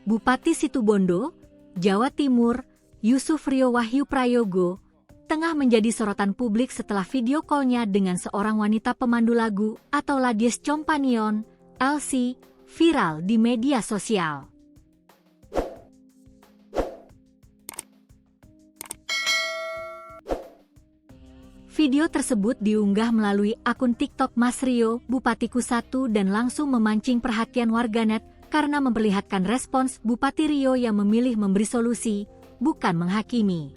Bupati Situbondo, Jawa Timur, Yusuf Rio Wahyu Prayogo, tengah menjadi sorotan publik setelah video call-nya dengan seorang wanita pemandu lagu atau Ladies Companion, Elsie, viral di media sosial. Video tersebut diunggah melalui akun TikTok Mas Rio, Bupatiku 1 dan langsung memancing perhatian warganet karena memperlihatkan respons Bupati Rio yang memilih memberi solusi, bukan menghakimi.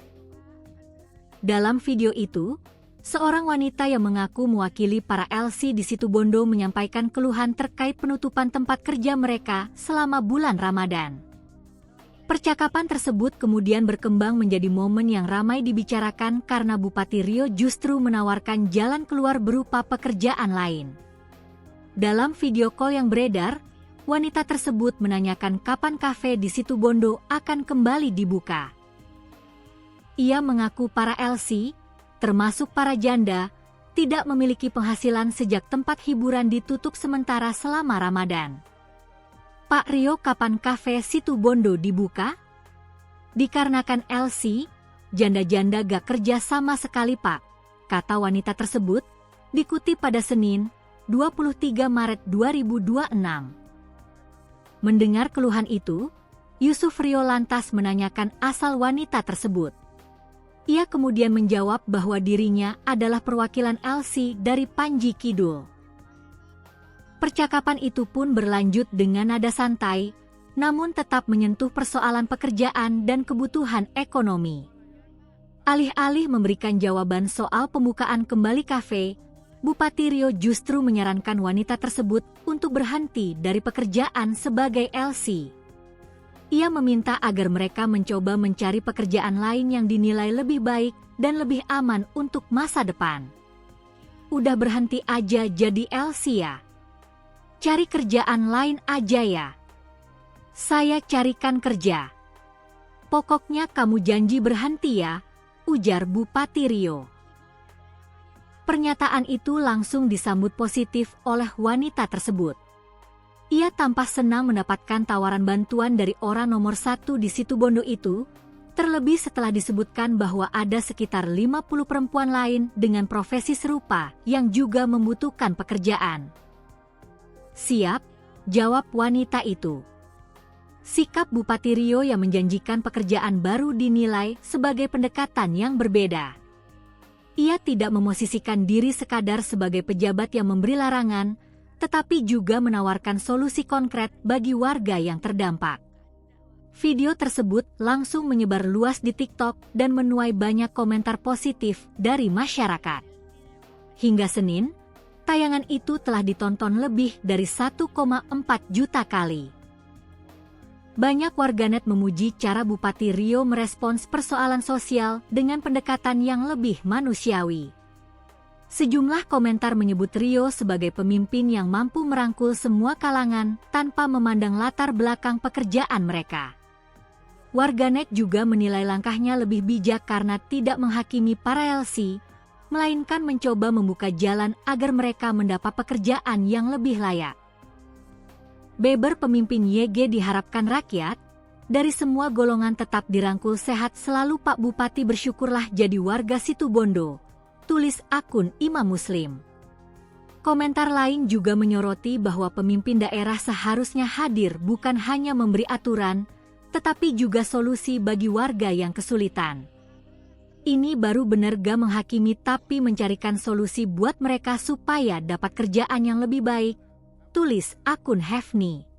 Dalam video itu, seorang wanita yang mengaku mewakili para Elsie di Situbondo menyampaikan keluhan terkait penutupan tempat kerja mereka selama bulan Ramadan. Percakapan tersebut kemudian berkembang menjadi momen yang ramai dibicarakan karena Bupati Rio justru menawarkan jalan keluar berupa pekerjaan lain. Dalam video call yang beredar, wanita tersebut menanyakan kapan kafe di Situbondo akan kembali dibuka. Ia mengaku para Elsie, termasuk para janda, tidak memiliki penghasilan sejak tempat hiburan ditutup sementara selama Ramadan. Pak Rio, kapan kafe Situbondo dibuka? Dikarenakan Elsie, janda-janda gak kerja sama sekali Pak, kata wanita tersebut, dikutip pada Senin, 23 Maret 2026. Mendengar keluhan itu, Yusuf Rio lantas menanyakan asal wanita tersebut. Ia kemudian menjawab bahwa dirinya adalah perwakilan Elsie dari Panji Kidul. Percakapan itu pun berlanjut dengan nada santai, namun tetap menyentuh persoalan pekerjaan dan kebutuhan ekonomi. Alih-alih memberikan jawaban soal pembukaan kembali kafe, Bupati Rio justru menyarankan wanita tersebut untuk berhenti dari pekerjaan sebagai Elsie. Ia meminta agar mereka mencoba mencari pekerjaan lain yang dinilai lebih baik dan lebih aman untuk masa depan. Udah berhenti aja jadi Elsie ya? Cari kerjaan lain aja ya? Saya carikan kerja. Pokoknya kamu janji berhenti ya, ujar Bupati Rio. Pernyataan itu langsung disambut positif oleh wanita tersebut. Ia tampak senang mendapatkan tawaran bantuan dari orang nomor 1 di Situbondo itu, terlebih setelah disebutkan bahwa ada sekitar 50 perempuan lain dengan profesi serupa yang juga membutuhkan pekerjaan. Siap, jawab wanita itu. Sikap Bupati Rio yang menjanjikan pekerjaan baru dinilai sebagai pendekatan yang berbeda. Ia tidak memosisikan diri sekadar sebagai pejabat yang memberi larangan, tetapi juga menawarkan solusi konkret bagi warga yang terdampak. Video tersebut langsung menyebar luas di TikTok dan menuai banyak komentar positif dari masyarakat. Hingga Senin, tayangan itu telah ditonton lebih dari 1,4 juta kali. Banyak warganet memuji cara Bupati Rio merespons persoalan sosial dengan pendekatan yang lebih manusiawi. Sejumlah komentar menyebut Rio sebagai pemimpin yang mampu merangkul semua kalangan tanpa memandang latar belakang pekerjaan mereka. Warganet juga menilai langkahnya lebih bijak karena tidak menghakimi para Elsie, melainkan mencoba membuka jalan agar mereka mendapat pekerjaan yang lebih layak. Beber pemimpin YG diharapkan rakyat, dari semua golongan tetap dirangkul sehat selalu Pak Bupati, bersyukurlah jadi warga Situbondo, tulis akun Imam Muslim. Komentar lain juga menyoroti bahwa pemimpin daerah seharusnya hadir bukan hanya memberi aturan, tetapi juga solusi bagi warga yang kesulitan. Ini baru benar gak menghakimi tapi mencarikan solusi buat mereka supaya dapat kerjaan yang lebih baik, tulis akun Hefni.